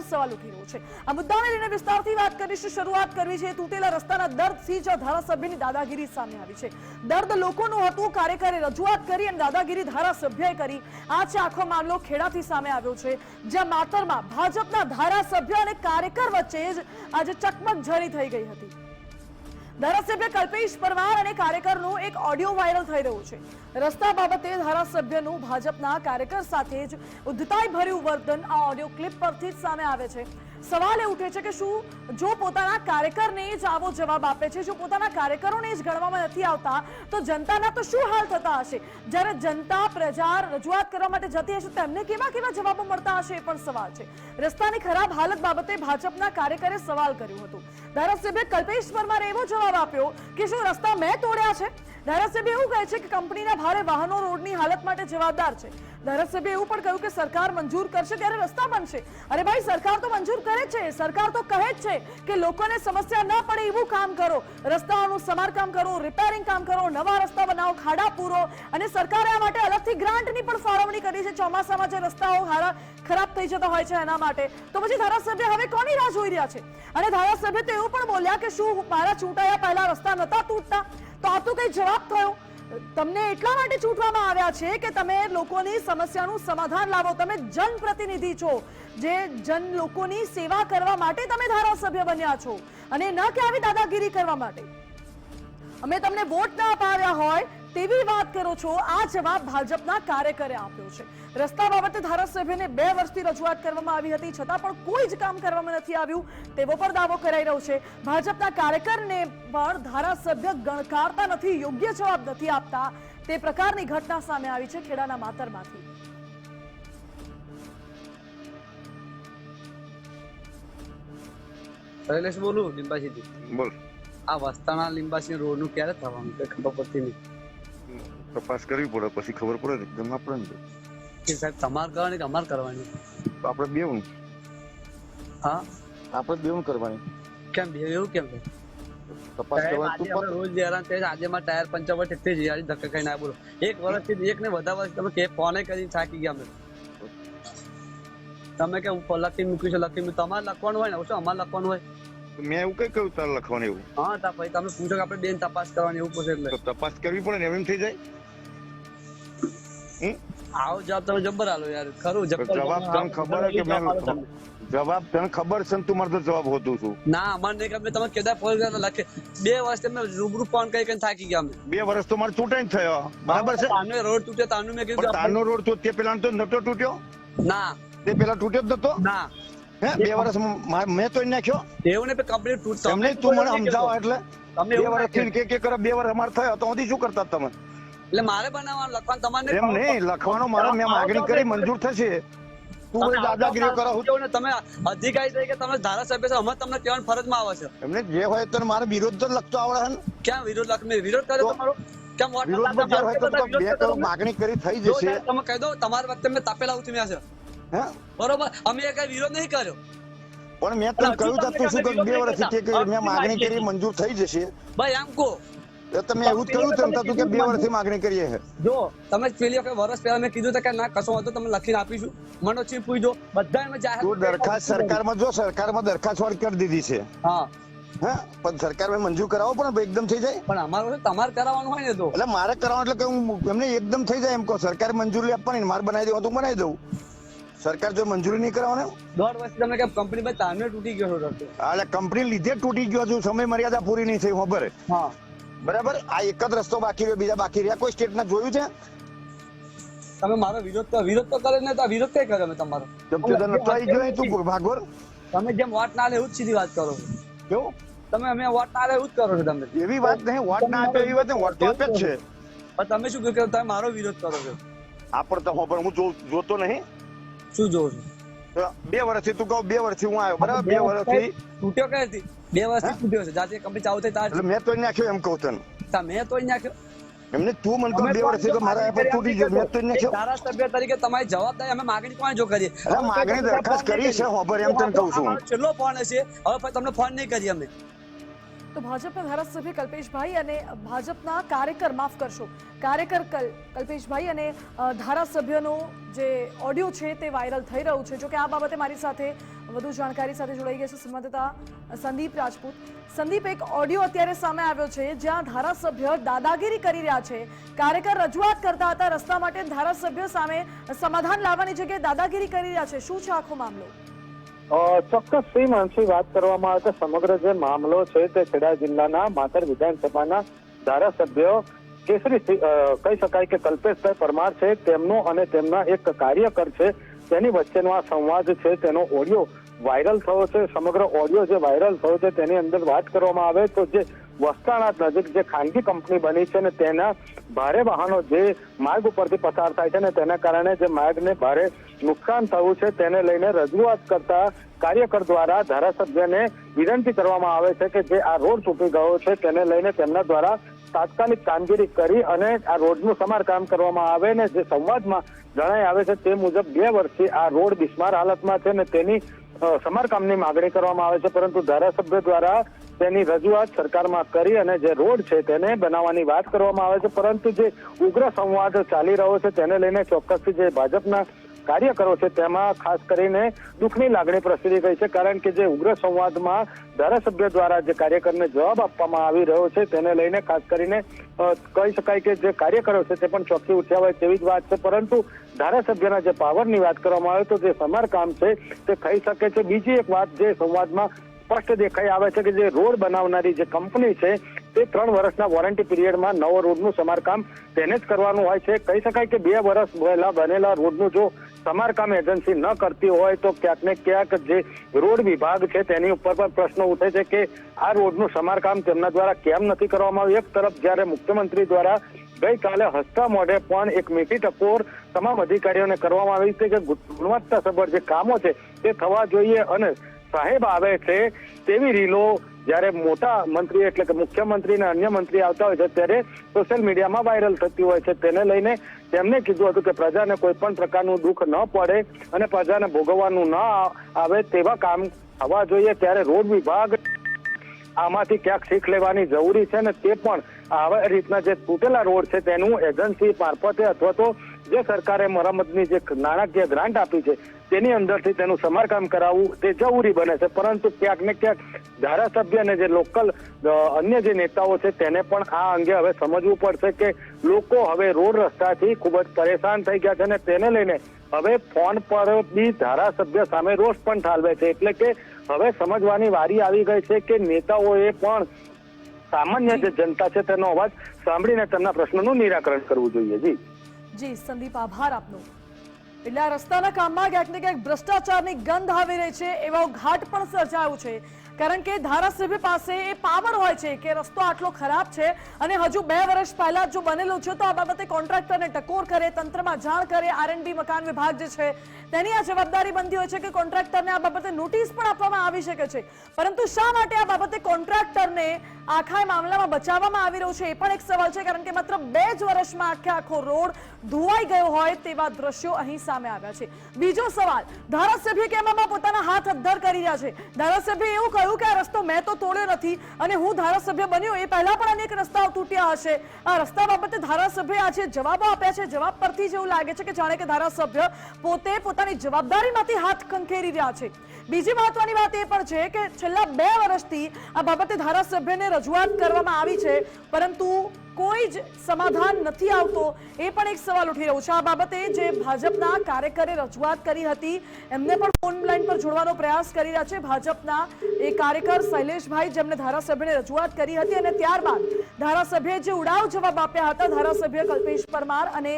એમ સવાલ ઉઠી રહ્યો છે। આ મુદ્દાને લઈને વિસ્તારથી વાત કરીશું। શરૂઆત કરવી છે તૂટેલા રસ્તાના દર્દથી, જ્યાં ધારાસભ્યની દાદાગીરી સામે આવી છે। દર્દ લોકોનું હતું, કાર્યકરે રજૂઆત કરી અને દાદાગીરી ધારાસભ્યએ કરી। આ છે આખો મામલો ખેડાથી સામે આવ્યો છે, જ્યાં માતરમાં ભાજપના ધારાસભ્ય અને કાર્યકર વચ્ચે જ આજે ચકમક ઝરી થઈ ગઈ હતી। ધારાસભ્ય કલ્પેશ પરમાર અને કાર્યકરનો એક ઓડિયો વાયરલ થઈ રહ્યો છે। રસ્તા બાબતે ધારાસભ્યનું ભાજપના કાર્યકર સાથે જ ઉદ્ધતાઈ ભર્યું વર્તન આ ઓડિયો ક્લિપ પરથી જ સામે આવે છે। સવાલ એ ઉઠે છે કે શું જો પોતાના કાર્યકરને જ આવો જવાબ આપે છે, જો પોતાના કાર્યકરોને જ ગણવામાં નથી આવતા, તો જનતાના તો શું હાલ થતા હશે? જ્યારે જનતા પ્રજા રજૂઆત કરવા માટે જતી હશે તેમને કેવા કેવા જવાબો મળતા હશે એ પણ સવાલ છે। રસ્તાની ખરાબ હાલત બાબતે ભાજપના કાર્યકરે સવાલ કર્યું હતું। ધારાસભ્ય કલ્પેશ પરમારે એવો જવાબ આપ્યો કે શું રસ્તા મેં તોડ્યા છે? ધારાસભ્ય એવું કહે છે કે કંપનીના ભારે વાહનો રોડની હાલત માટે જવાબદાર છે। ધારાસભ્ય એવું પણ કહ્યું કે સરકાર મંજૂર કરશે ત્યારે રસ્તા બનશે। અરે ભાઈ, સરકાર તો મંજૂર કરે છે, સરકાર તો કહે જ છે કે લોકોને સમસ્યા ન પડે એવું કામ કરો, રસ્તાઓનું સમારકામ કરો, રિપેરિંગ કામ કરો, નવા રસ્તા બનાવો, ખાડા પૂરો, અને સરકારે આ માટે અલગથી ગ્રાન્ટની પણ ફાળવણી કરી છે ચોમાસામાં જે રસ્તાઓ ખરાબ થઈ જતા હોય છે એના માટે। તો પછી ધારાસભ્ય હવે કોની રાહ જોઈ રહ્યા છે? અને ધારાસભ્ય તો એવું પણ બોલ્યા કે શું મારા ચૂંટાયા પહેલા રસ્તા નતા તૂટતા? તો આ તો કઈ જવાબ થયો? તમને એટલા માટે ચૂંટવામાં આવ્યા છે કે તમે લોકોની સમસ્યાનું સમાધાન લાવો। તમે જનપ્રતિનિધિ છો, જે લોકોની સેવા કરવા માટે તમે ધારાસભ્ય બન્યા છો, અને ન કે આવી દાદાગીરી કરવા માટે। અમે તમને વોટ ના અપાવ્યા હોય તેવી વાત કરો છો। આ જવાબ ભાજપના કાર્યકરે આપ્યો છે। રસ્તા બાબતે ધારાસભ્યને 2 વર્ષથી રજૂઆત કરવામાં આવી હતી, છતાં પણ કોઈ જ કામ કરવામાં નથી આવ્યું તેવો પણ દાવો કરાઈ રહ્યો છે। ભાજપના કાર્યકરને પણ ધારાસભ્ય ગણકારતા નથી, યોગ્ય જવાબ નથી આપતા, તે પ્રકારની ઘટના સામે આવી છે ખેડાના માતરમાંથી। શૈલેષ બોલું, લીંબાસીથી। બોલ। આ વસ્તાના લીંબાસી રોડ નું ક્યારે થવાનું કઈ ખબર પડતી નહીં। તપાસ કરવી પડે, પછી ખબર પડે ને એકદમ આપણે ને કે સાહેબ તમારે કરવાની કે અમારે કરવાની? આપણે બેવું, હા આપણે બેવું કરવાની। કેમ બે એવું કેમ છે? તપાસ કરવા તું પણ રોજ હેરાન થાય છે। આજે માં ટાયર પંચર ઠીક છે, આજે ધક્કા ખાઈને બોલો 1 વર્ષથી 1 ને વધારે વર્ષ તમે કે ફોને કરી થાકી ગયા અમે। તમે કે ઉપર લખી મૂક્યું છે, લખી તમારે લખવાનું હોય ને, શું અમારે લખવાનું હોય? મેં એવું કઈ કહ્યું તારે લખવાનું એવું? હા તા ભાઈ તમે પૂછો કે આપણે બેન તપાસ કરવાની એવું પૂછે એટલે તો તપાસ કરવી પડે ને, એમ થઈ જાય। આવો જવાબ તમે જબ્બર આલો યાર, ખરું જવાબ તને ખબર કે મેં જવાબ તને ખબર છે તું મારે તો જવાબ હોતું છું? ના અમારે નહીં ખબર, તમે કેદા ફોન લખે 2 વર્ષ તમે રૂબરૂ ફોન કરી થાકી ગયા અમે। 2 વર્ષ તો મારે ચૂંટાઈ થયો, બરાબર છે? તાનો રોડ તૂટ્યો, તાનું મેં કીધું તાનો રોડ તો તે પેલા તો નતો તૂટ્યો? ના તે પેલા તૂટ્યો જ નતો? ના હે 2 વર્ષ મેં તો નાખ્યો એવું ને કમ્પ્લીટ તૂટ તમને તું મને સમજાવો એટલે તમે 2 વર્ષથી કે કરે 2 વર્ષ અમારે થયો તો શું કરતા તમે? એટલે મારે બનાવવાનું લખવાનું તમારે એમ નહીં લખવાનો, મારે મેં માગણી કરી મંજૂર થશે, તું કોઈ દાદાગીરી કરો ને તમે અધિકારી તરીકે તમે ધારાસભ્ય છો, અમે તમને કહેવાની ફરજમાં આવે છે। એમને જે હોય તો મારે વિરોધ તો લખતો આવડે ને? ક્યાં વિરોધ લખ મેં વિરોધ કર્યો તમારો? કેમ વોટ વિરોધમાં જે હોય તો 2 કરોડ માગણી કરી થઈ જશે। તમે કહી દો તમારા વખતે મેં તાપેલા ઉતમ્યા છે, હે બરોબર? અમે કઈ વિરોધ નહીં કર્યો, પણ મેં તને કહ્યું તું શું કે 2 વર્ષથી કે મેં માગણી કરી મંજૂર થઈ જશે ભાઈ આમ કહો તમે એવું જ કહ્યું તું કે 2 વર્ષથી માગણી કરીએ છે। જો તમે પેલી વખત વર્ષ પહેલા મેં કીધું કે ના કશો હતો તમે લખીને આપીશું, મને ચીફ પૂછજો બધા એમ જાહેર તું દરખાસ્ત સરકારમાં જો સરકારમાં દરખાસ્ત વાળી કરી દીધી છે, હા હે પણ સરકાર મંજૂર કરાવો પણ એકદમ થઈ જાય? પણ અમારું તમારે કરાવવાનું હોય ને, તો એટલે મારે કરાવવાનું એટલે કે હું એમને એકદમ થઈ જાય એમ કહો? સરકારે મંજૂરી આપવાની, મારે બનાવી દેવા તો બનાવી દઉં, સરકાર જો મંજૂરી નહીં કરાવવાની? 1.5 વર્ષથી તમે કે કંપની પર તારને તૂટી ગયો છો? એટલે કંપની લીધે તૂટી ગયો છું, સમય મર્યાદા પૂરી નહીં થઈ ખબર? હા બરાબર, આ એક જ રસ્તો બાકી રહ્યો, બીજા બાકી રહ્યા? કોઈ સ્ટેટ ના જોયું છે? તમે મારો વિરોધ તો કરે ને, તો વિરોધ કઈ કર્યો મેં તમારો? તું ભાગવર તમે જેમ વોટ ના લે એવું જ સીધી વાત કરો છો। કેવું તમે અમે વોટ ના લે એવું જ કરો છો તમે? એવી વાત નહીં, વોટ ના આપે એવી વાત નહીં, વોટ તો આપે જ છે, પણ તમે શું કહો તમે મારો વિરોધ કરો છો? આપણ તો હું જોતો નહીં, શું જોઉં છું? 2 વર્ષથી તું કહું 2 વર્ષથી હું આવ્યો, બરાબર? 2 વર્ષથી તૂટ્યો કઈ 2 વર્ષથી તૂટ્યો છે, જાતે કંપની ચાલુ થઈ તાર મેં તો નાખ્યો એમ કહું તને? મેં તો નાખ્યો એમને તું મને 2 વર્ષથી તો મારા પર તૂટી ગયો, મેં તો નાખ્યો। ધારાસભ્ય તરીકે તમારી જવાબદારી અમે માગણી કોણ જો કરીએ? એટલે માગણી દરખાસ્ત કરી છે ખબર, એમ તને કહું છું। છેલ્લો ફોન હશે, હવે તમને ફોન નહીં કરી અમે। તો ભાજપના ધારાસભ્ય કલ્પેશભાઈ અને ભાજપના કાર્યકર, માફ કરશો, કાર્યકર કલ્પેશભાઈ અને ધારાસભ્યનો જે ઓડિયો છે તે વાયરલ થઈ રહ્યું છે. જોકે આ બાબતે મારી સાથે વધુ જાણકારી સાથે જોડાઈ ગયા છે સંવાદદાતા સંદીપ રાજપૂત. સંદીપ, એક ઓડિયો અત્યારે સામે આવ્યો છે જ્યાં ધારાસભ્ય દાદાગીરી કરી રહ્યા છે. કાર્યકર રજૂઆત કરતા હતા રસ્તા માટે, ધારાસભ્ય સામે સમાધાન લાવવાની જગ્યાએ દાદાગીરી કરી રહ્યા છે. શું છે આખો મામલો? ચોક્કસ શ્રી માનસી, વાત કરવામાં આવે તો સમગ્ર જે મામલો છે તે ખેડા જિલ્લાના માતર વિધાનસભાના ધારાસભ્ય કેસરી કહી શકાય કે કલ્પેશભાઈ પરમાર છે, તેમનો અને તેમના એક કાર્યકર છે તેની વચ્ચેનો આ સંવાદ છે તેનો ઓડિયો વાયરલ થયો છે. સમગ્ર ઓડિયો જે વાયરલ થયો છે તેની અંદર વાત કરવામાં આવે તો જે વસ્તાણા નજીક જે ખાનગી કંપની બની છે ને તેના ભારે વાહનો જે માર્ગ ઉપરથી પસાર થાય છે ને તેના કારણે જે માર્ગને ભારે નુકસાન થયું છે તેને લઈને રજૂઆત કરતા કાર્યકર દ્વારા ધારાસભ્યને વિનંતી કરવામાં આવે છે કે જે આ રોડ તૂટી ગયો છે તેને લઈને તેમના દ્વારા તાત્કાલિક કામગીરી કરી અને આ રોડનું સમારકામ કરવામાં આવે ને જે સંવાદમાં જણાઈ આવે છે તે મુજબ 2 વર્ષથી આ રોડ બિસ્માર હાલતમાં છે ને તેની સમારકામની માંગણી કરવામાં આવે છે, પરંતુ ધારાસભ્ય દ્વારા તેની રજૂઆત સરકારમાં કરી અને જે રોડ છે તેને બનાવવાની વાત કરવામાં આવે છે. પરંતુ જે ઉગ્ર સંવાદ ચાલી રહ્યો છે તેને લઈને ચોક્કસથી જે ભાજપના કાર્યકરો છે તેમાં ખાસ કરીને દુઃખની લાગણી પ્રસરી ગઈ છે, કારણ કે જે ઉગ્ર સંવાદમાં ધારાસભ્ય દ્વારા જે કાર્યકરને જવાબ આપવામાં આવી રહ્યો છે તેને લઈને ખાસ કરીને કહી શકાય કે જે કાર્યકરો છે તે પણ ચોંકી ઉઠ્યા હોય તેવી જ વાત છે. પરંતુ ધારાસભ્યના જે પાવરની વાત કરવામાં આવે તો જે સમારકામ છે તે થઈ શકે છે. બીજી એક વાત જે સંવાદમાં સ્પષ્ટ દેખાઈ આવે છે કે જે રોડ બનાવનારી જે કંપની છે તે 3 વર્ષના વોરંટી પીરિયડમાં નવો રોડનું સમારકામ તેને જ કરવાનું હોય છે. કહી શકાય કે 2 વર્ષ પહેલા બનેલા રોડનું જો સમારકામ એજન્સી ન કરતી હોય તો ક્યાંક ને ક્યાંક જે રોડ વિભાગ છે તેની ઉપર પણ પ્રશ્ન ઉઠે છે કે આ રોડનું સમારકામ તેમના દ્વારા કેમ નથી કરવામાં આવ્યું. એક તરફ જ્યારે મુખ્યમંત્રી દ્વારા ગઈકાલે હસતા મોઢે પણ એક મીઠી ટકોર તમામ અધિકારીઓને કરવામાં આવી છે કે ગુણવત્તાસભર જે કામો છે તે થવા જોઈએ અને સાહેબ આવે છે તેવી રીલો જ્યારે મોટા મંત્રી એટલે કે મુખ્યમંત્રી અને અન્ય મંત્રી આવતા હોય છે ત્યારે સોશિયલ મીડિયામાં વાયરલ થતી હોય છે. તેને લઈને તેમને કીધું હતું કે પ્રજાને કોઈ પણ પ્રકારનું દુઃખ ન પડે અને પ્રજાને ભોગવવાનું ન આવે તેવા કામ થવા જોઈએ. ત્યારે રોડ વિભાગ આમાંથી ક્યાંક શીખ લેવાની જરૂરી છે ને તે પણ આવા રીતના જે તૂટેલા રોડ છે તેનું એજન્સી મારફતે અથવા તો જે સરકારે મરમ્મતની જે નાણાકીય ગ્રાન્ટ આપી છે તેની અંદરથી તેનું સમારકામ કરાવવું તે જરૂરી બને છે. પરંતુ ક્યાંક ને ક્યાંક ધારાસભ્ય અને જે લોકલ અન્ય જે નેતાઓ છે તેને પણ આ અંગે હવે સમજવું પડશે કે લોકો હવે રોડ રસ્તાથી ખૂબ જ પરેશાન થઈ ગયા છે અને તેને લઈને હવે ફોન પર બી ધારાસભ્ય સામે રોષ પણ ઠાલવે છે. એટલે કે હવે સમજવાની વારી આવી ગઈ છે કે નેતાઓએ પણ સામાન્ય જે જનતા છે તેનો અવાજ સાંભળીને તેમના પ્રશ્નોનું નિરાકરણ કરવું જોઈએ. જી સંદીપ, આભાર આપનો. એટલે આ રસ્તાના કામમાં ક્યાંક ને ક્યાંક ભ્રષ્ટાચારની ગંધ આવી રહી છે એવો ઘાટ પણ સર્જાયું છે, કારણ કે ધારાસભ્ય પાસે એ પાવર હોય છે કે રસ્તો આટલો ખરાબ છે અને હજુ 2 વર્ષ પહેલા જો બનેલો છે તો આ બાબતે કોન્ટ્રાક્ટરને ટકોર કરે, તંત્રમાં જાણ કરે. R&D મકાન વિભાગ જે છે તેની આ જવાબદારી બનતી હોય છે કે કોન્ટ્રાક્ટરને આ બાબતે નોટિસ પણ આપવામાં આવી શકે છે. પરંતુ શા માટે આ બાબતે કોન્ટ્રાક્ટરને આખા મામલામાં બચાવવામાં આવી રહ્યું છે એ પણ એક સવાલ છે, કારણ કે માત્ર 2 જ વર્ષમાં આખો રોડ ધોવાઈ ગયો હોય તેવા દ્રશ્યો અહીં સામે આવ્યા છે. બીજો સવાલ, ધારાસભ્ય કેમ આમાં પોતાના હાથ અદ્ધર કરી રહ્યા છે? ધારાસભ્ય એવું કહ્યું કે આ રસ્તો મેં તો તોડ્યો નથી અને હું ધારાસભ્ય બન્યો એ પહેલા પણ અનેક રસ્તાઓ તૂટ્યા હશે. આ રસ્તા બાબતે ધારાસભ્ય આજે જવાબો આપ્યા છે. જવાબ પરથી જેવું લાગે છે કે જાણે કે ધારાસભ્ય પોતે પોતાની જવાબદારીમાંથી હાથ ખંખેરી રહ્યા છે. બીજી મહત્વની વાત એ પણ છે કે છેલ્લા 2 વર્ષથી આ બાબતે ધારાસભ્યને રજૂઆત કરવામાં આવી છે, પરંતુ કોઈ જ સમાધાન નથી આવતો એ પણ એક સવાલ ઉઠી રહ્યો છે. આ બાબતે જે ભાજપના કાર્યકરે રજૂઆત કરી હતી એમને પણ ફોન લાઈન પર જોડવાનો પ્રયાસ કરી રહ્યા છે. ભાજપના એ કાર્યકર શૈલેષભાઈ જેમને ધારાસભ્યને રજૂઆત કરી હતી અને ત્યારબાદ ધારાસભ્યએ જે ઉડાવ જવાબ આપ્યા હતા, ધારાસભ્ય કલ્પેશ પરમાર અને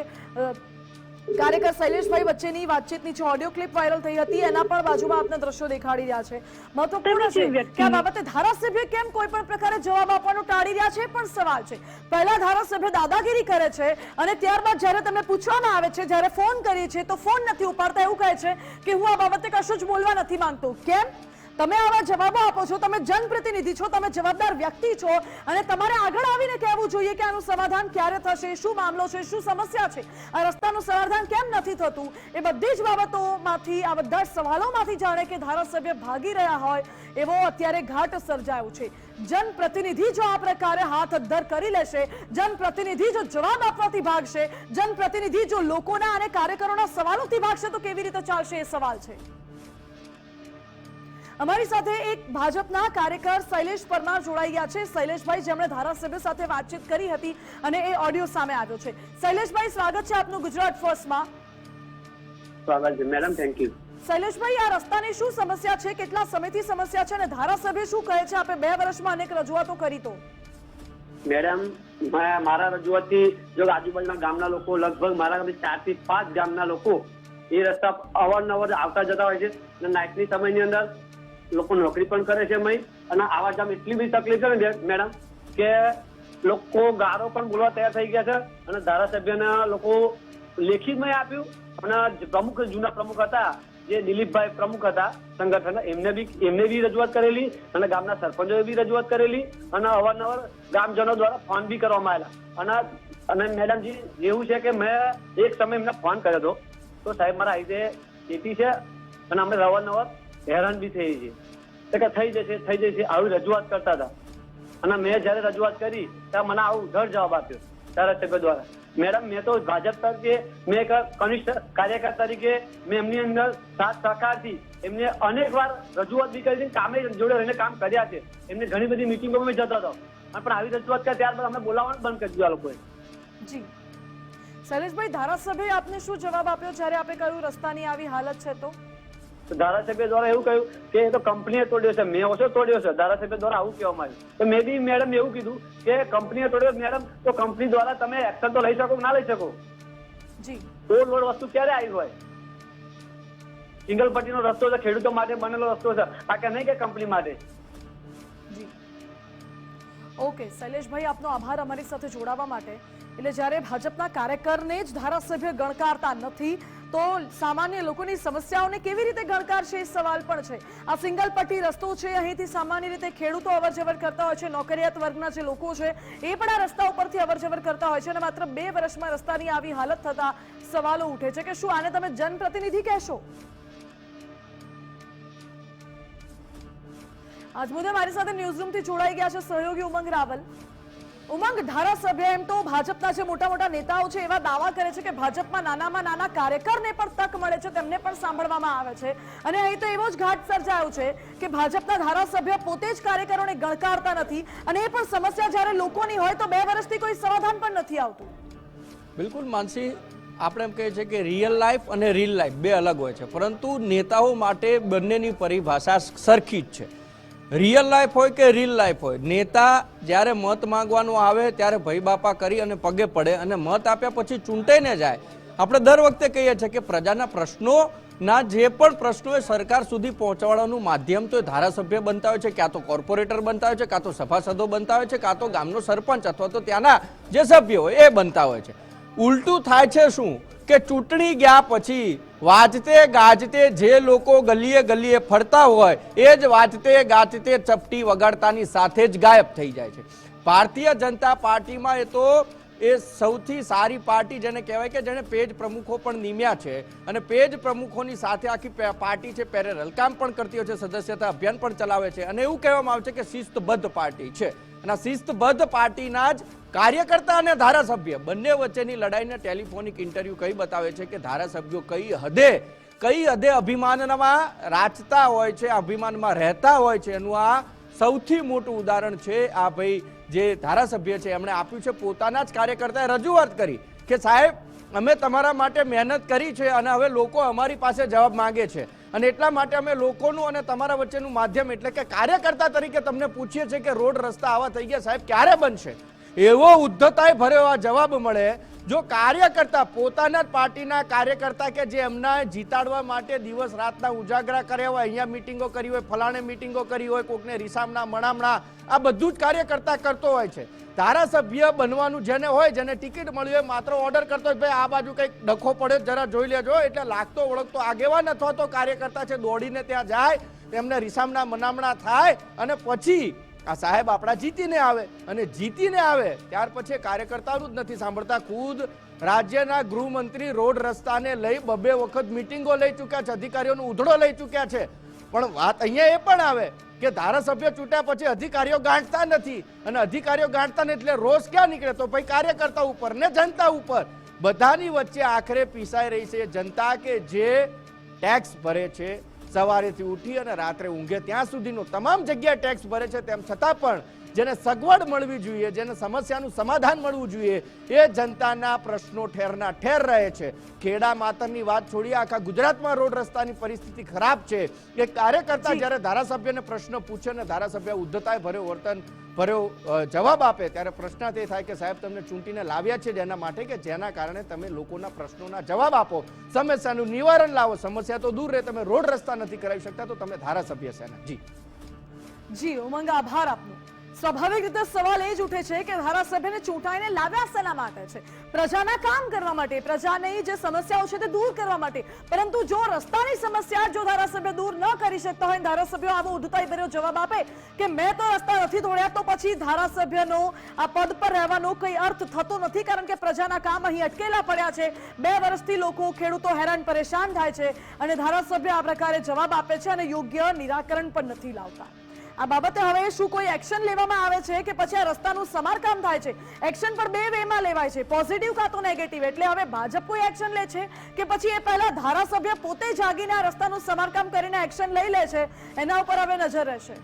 કાર્યકર શૈલેષભાઈ વચ્ચેની વાતચીતની જે ઓડિયો ક્લિપ વાયરલ થઈ હતી એના પણ બાજુમાં આપને દ્રશ્યો દેખાડી રહ્યા છે. મહત્વપૂર્ણ છે કે આ બાબતે ધારાસભ્ય કેમ કોઈ પણ પ્રકારે જવાબ આપવાનું ટાળી રહ્યા છે પણ સવાલ છે. પહેલા ધારાસભ્ય દાદાગીરી કરે છે અને ત્યારબાદ જ્યારે તમને પૂછવામાં આવે છે, જ્યારે ફોન કરીએ છીએ તો ફોન નથી ઉપાડતા, એવું કહે છે કે હું આ બાબતે કશું જ બોલવા નથી માંગતો. કેમ? તમે આવા જવાબો આપો છો, તમે જનપ્રતિનિધિ છો, તમે જવાબદાર વ્યક્તિ છો અને તમારે આગળ આવીને કહેવું જોઈએ કે આનું સમાધાન ક્યારે થશે, શું મામલો છે, શું સમસ્યા છે, આ રસ્તાનું સમાધાન કેમ નથી થતું. એ બધી જ બાબતોમાંથી, આ બધા સવાલોમાંથી જાણે કે ધારાસભ્ય ભાગી રહ્યા હોય એવો અત્યારે ઘાટ સર્જાયો છે. જનપ્રતિનિધિ જો આ પ્રકારે હાથ અદ્ધર કરી લેશે, જનપ્રતિનિધિ જો જવાબ આપવાથી ભાગશે, જનપ્રતિનિધિ જો લોકોના અને કાર્યકરોના સવાલોથી ભાગશે તો કેવી રીતે ચાલશે એ સવાલ છે. અમારી સાથે એક ભાજપના કાર્યકર શૈલેષ પરમાર જોડાઈ ગયા છે. શૈલેષભાઈ, જેમણે ધારાસભ્ય સાથે વાતચીત કરી હતી અને એ ઓડિયો સામે આવ્યો છે. શૈલેષભાઈ, સ્વાગત છે આપનું ગુજરાત ફર્સ્ટમાં. સ્વાગત છે મેડમ, થેન્ક યુ. શૈલેષભાઈ, આ રસ્તાની શું સમસ્યા છે, કેટલા સમયથી સમસ્યા છે અને ધારાસભ્ય શું કહે છે? આપે 2 વર્ષમાં અનેક રજૂઆતો કરી તો. મેડમ, મારા રજૂઆતથી જો આજુબાજુના ગામના લોકો, લગભગ મારા 4 થી 5 ગામના લોકો એ રસ્તા અવારનવાર આવતા જતા હોય છે અને નાઇટની સમયની અંદર લોકો નોકરી પણ કરે છે અને આવા જામ એટલી બધી તકલીફ છે ને મેડમ કે લોકો ગારો પણ બોલવા તૈયાર થઈ ગયા છે અને ધારાસભ્યના લોકો લેખિતમાં આપ્યું અને પ્રમુખ, જૂના પ્રમુખ હતા જે દિલીપભાઈ પ્રમુખ હતા સંગઠન, એમને બી રજૂઆત કરેલી અને ગામના સરપંચોએ બી રજૂઆત કરેલી અને અવારનવાર ગામજનો દ્વારા ફોન બી કરવામાં આવેલા. અને મેડમજી એવું છે કે મેં એક સમય એમને ફોન કર્યો હતો તો સાહેબ મારા આ રીતે ખેતી છે અને અમે અવારનવાર હેરાન બી થઈ છીએ કે થઈ જશે આવી રજૂઆત કરતા હતા. અને મેં જયારે રજૂઆત કરી ત્યારે મને આવું ઉધર જવાબ આપ્યો ધારાસભ્ય દ્વારા. મેડમ, મેં તો ભાજપ તરીકે, મેં એક કનિષ્ઠ કાર્યકર તરીકે મેં એમની અંદર સાથ સહકારથી એમને અનેક વાર રજૂઆત બી કરી, કામે જોડે રહીને કામ કર્યા છે. એમને ઘણી બધી મિટિંગોમાં મેં જતો હતો પણ આવી રજૂઆત કરી ત્યારબાદ અમે બોલાવવાનું બંધ કરી દીધું આ લોકોએ. જી શૈલેષભાઈ, ધારાસભ્ય આપને શું જવાબ આપ્યો જ્યારે આપે કહ્યું રસ્તાની આવી હાલત છે? તો ધારાસભ્ય દ્વારા એવું કહ્યું કે એ તો કંપનીએ તોડ્યો છે, મેં ઓછો તોડ્યો છે. ધારાસભ્ય દ્વારા આવું કહેવામાં આવ્યું. તો મેં બી મેડમ એવું કીધું કે કંપનીએ તોડ્યો. મેડમ, તો કંપની દ્વારા તમે એક્શન તો લઈ શકો કે ના લઈ શકો? જી, રોડ વસ્તુ ક્યારે આવી હોય? સિંગલ પટ્ટીનો રસ્તો છે, ખેડૂતો માટે બનેલો રસ્તો છે, આ કે નહીં કે કંપની માટે. જી, ઓકે શૈલેષભાઈ, આપનો આભાર અમારી સાથે જોડાવા માટે. એટલે જ્યારે ભાજપના કાર્યકરને જ ધારાસભ્ય ગણકારતા નથી તો સામાન્ય લોકોની સમસ્યાઓને કેવી રીતે ગણકારશે એ સવાલ પણ છે. આ સિંગલ પટ્ટી રસ્તો છે, અહીંથી સામાન્ય રીતે ખેડૂતો અવરજવર કરતા હોય છે, નોકરિયાત વર્ગના જે લોકો છે એ પણ આ રસ્તા ઉપરથી અવરજવર કરતા હોય છે અને માત્ર 2 વર્ષમાં રસ્તાની આવી હાલત થતા સવાલો ઉઠે છે કે શું આને તમે જનપ્રતિનિધિ કહેશો? આજ મુદ્દે મારી સાથે ન્યૂઝરૂમથી જોડાઈ ગયા છે સહયોગી ઉમંગ રાવલ. ઉમંગ, ધારાસભ્ય એમ તો ભાજપના જે મોટા મોટા નેતાઓ છે એવા દાવા કરે છે કે ભાજપમાં નાનામાં નાના કાર્યકરને પણ તક મળે છે, તેમને પણ સાંભળવામાં આવે છે અને અહીં તો એવો જ ઘાટ સર્જાયો છે કે ભાજપના ધારાસભ્ય પોતે જ કાર્યકરોને ગણકારતા નથી અને એ પણ સમસ્યા જ્યારે લોકોની હોય તો 2 વર્ષથી કોઈ સમાધાન પણ નથી આવતું. બિલકુલ માનસી, આપણે એમ કહીએ છીએ કે રિયલ લાઈફ અને રીલ લાઈફ 2 અલગ હોય છે, પરંતુ નેતાઓ માટે બંનેની પરિભાષા સરખી જ છે. રિયલ લાઈફ હોય કે રીલ લાઈફ હોય, નેતા જ્યારે મત માંગવાનું આવે ત્યારે ભાઈ બાપા કરી અને પગે પડે અને મત આપ્યા પછી ચૂંટાઈને જાય. આપણે દર વખતે કહીએ છીએ કે પ્રજાના પ્રશ્નોના જે પણ પ્રશ્નો એ સરકાર સુધી પહોંચાડવાનું માધ્યમ તો એ ધારાસભ્ય બનતા હોય છે, ક્યાં તો કોર્પોરેટર બનતા હોય છે, કાં તો સભાસદો બનતા હોય છે, કાં તો ગામનો સરપંચ અથવા તો ત્યાંના જે સભ્ય હોય એ બનતા હોય છે. ઉલટું થાય છે શું કે ચૂંટણી ગયા પછી વાજતે ગાજતે જે લોકો ગલીએ ગલીએ ફરતા હોય એ જ વાજતે ગાજતે ચપટી વગાડતાની સાથે જ ગાયબ થઈ જાય છે. ભારતીય જનતા પાર્ટીમાં એ તો એ સૌથી સારી પાર્ટી જેને કહેવાય કે જેને પેજ પ્રમુખો પણ નિમ્યા છે અને પેજ પ્રમુખોની સાથે આખી પાર્ટી છે પેરેલલ કામ પણ કરતી હોય છે, સદસ્યતા અભિયાન પણ ચલાવે છે અને એવું કહેવામાં આવે છે કે શિસ્તબદ્ધ પાર્ટી છે. અને શિસ્તબદ્ધ પાર્ટીના જ કાર્યકર્તા અને ધારાસભ્ય બંને વચ્ચેની લડાઈને ટેલિફોનિક ઇન્ટરવ્યુ કઈ બતાવે છે કે ધારાસભ્યો કઈ હદે અભિમાનમાં રાચતા હોય છે, અભિમાનમાં રહેતા હોય છે. એનું આ સૌથી મોટું ઉદાહરણ છે. આ ભાઈ જે ધારાસભ્ય છે એમણે આપ્યું છે, પોતાના જ કાર્યકર્તાએ રજૂઆત કરી કે સાહેબ અમે તમારા માટે મહેનત કરી છે અને હવે લોકો અમારી પાસે જવાબ માંગે છે અને એટલા માટે અમે લોકોનું અને તમારા વચ્ચેનું માધ્યમ એટલે કે કાર્યકર્તા તરીકે તમને પૂછીએ છીએ કે રોડ રસ્તા આવા થઈ ગયા સાહેબ ક્યારે બનશે? એવો ઉદ્ધતાએ ભર્યો આ જવાબ મળે. જો કાર્યકર્તા પોતાના જ પાર્ટીના કાર્યકર્તા કે જે એમના જીતાડવા માટે દિવસ રાતના ઉજાગરા કર્યા હોય, અહીંયા મિટિંગો કરી હોય, ફલાણે મિટિંગો કરી હોય, કોકને રીસામણા મણામણા, આ બધું જ કાર્યકર્તા કરતો હોય છે. ધારાસભ્ય બનવાનું જેને હોય, જેને ટિકિટ મળી હોય, માત્ર ઓર્ડર કરતો હોય ભાઈ આ બાજુ કંઈક ડખો પડે જરા જોઈ લેજો, એટલે લાગતો ઓળખતો આગેવાન અથવા તો કાર્યકર્તા છે દોડીને ત્યાં જાય, તેમને રીસામણા મનામણા થાય અને પછી આ સાહેબ આપણા જીતીને આવે અને જીતીને આવે ત્યાર પછી કાર્યકર્તાઓનું જ નથી સાંભળતા. ખુદ રાજ્યના ગૃહમંત્રી રોડ રસ્તાને લઈ 2 વખત મીટિંગો લઈ ચૂક્યા છે, અધિકારીઓનો ઉધડો લઈ ચૂક્યા છે. પણ વાત અહીંયા એ પણ આવે કે ધારાસભ્ય ચૂંટ્યા પછી અધિકારીઓ ગાંઠતા નથી અને અધિકારીઓ ગાંઠતા નથી એટલે રોષ ક્યાં નીકળે? તો ભાઈ કાર્યકર્તા ઉપર ને જનતા ઉપર. બધાની વચ્ચે આખરે પીસાઈ રહી છે જનતા કે જે ટેક્સ ભરે છે, સવારેથી ઉઠી અને રાત્રે ઊંઘે ત્યાં સુધીનો તમામ જગ્યાએ ટેક્સ ભરે છે, તેમ છતાં પણ જેને સગવડ મળવી જોઈએ, જેને સમસ્યાનું સમાધાન મળવું જોઈએ, એ જનતાના પ્રશ્નો ઠેરના ઠેર રહે છે. ખેડા માતરની વાત છોડીએ, આખા ગુજરાતમાં રોડ રસ્તાની પરિસ્થિતિ ખરાબ છે. એક કાર્યકર્તા જ્યારે ધારાસભ્યને પ્રશ્ન પૂછે અને ધારાસભ્ય ઉદ્ધતાએ ભર્યો જવાબ આપે ત્યારે પ્રશ્ન તે થાય કે સાહેબ તમને ચૂંટીને લાવ્યા છે જેના માટે કે જેના કારણે તમે લોકોના પ્રશ્નોના જવાબ આપો, સમસ્યાનું નિવારણ લાવો. સમસ્યા તો દૂર રહે, તમે રોડ રસ્તા નથી કરાવી શકતા તો તમે ધારાસભ્ય છે. જી ઉમંગ, આભાર આપનો. સ્વાભાવિક રીતે સવાલ એ જ ઉઠે છે કે ધારાસભ્યને ચૂંટાઈને લાવ્યા શેના માટે છે? પ્રજાના કામ કરવા માટે, પ્રજાની જે સમસ્યાઓ છે તે દૂર કરવા માટે. પરંતુ જો રસ્તાની સમસ્યા જો ધારાસભ્ય દૂર ન કરી શકતા હોય, ધારાસભ્યો આવો ઉદ્ધતાઈ ભર્યો જવાબ આપે કે મેં તો રસ્તા નથી તોડ્યા, તો પછી ધારાસભ્યનો આ પદ પર રહેવાનો કઈ અર્થ થતો નથી. કારણ કે પ્રજાના કામ અહીં અટકેલા પડ્યા છે. 2 વર્ષથી લોકો, ખેડૂતો હેરાન પરેશાન થાય છે અને ધારાસભ્ય આ પ્રકારે જવાબ આપે છે અને યોગ્ય નિરાકરણ પણ નથી લાવતા. આ બાબતે હવે શું કોઈ એક્શન લેવામાં આવે છે કે પછી આ રસ્તાનું સમારકામ થાય છે? એક્શન પણ 2 વેમાં લેવાય છે, પોઝિટિવ કાં તો નેગેટિવ. એટલે હવે ભાજપ કોઈ એક્શન લે છે કે પછી એ પહેલા ધારાસભ્ય પોતે જાગીને આ રસ્તાનું સમારકામ કરીને એક્શન લઈ લે છે? એના ઉપર હવે નજર રહેશે.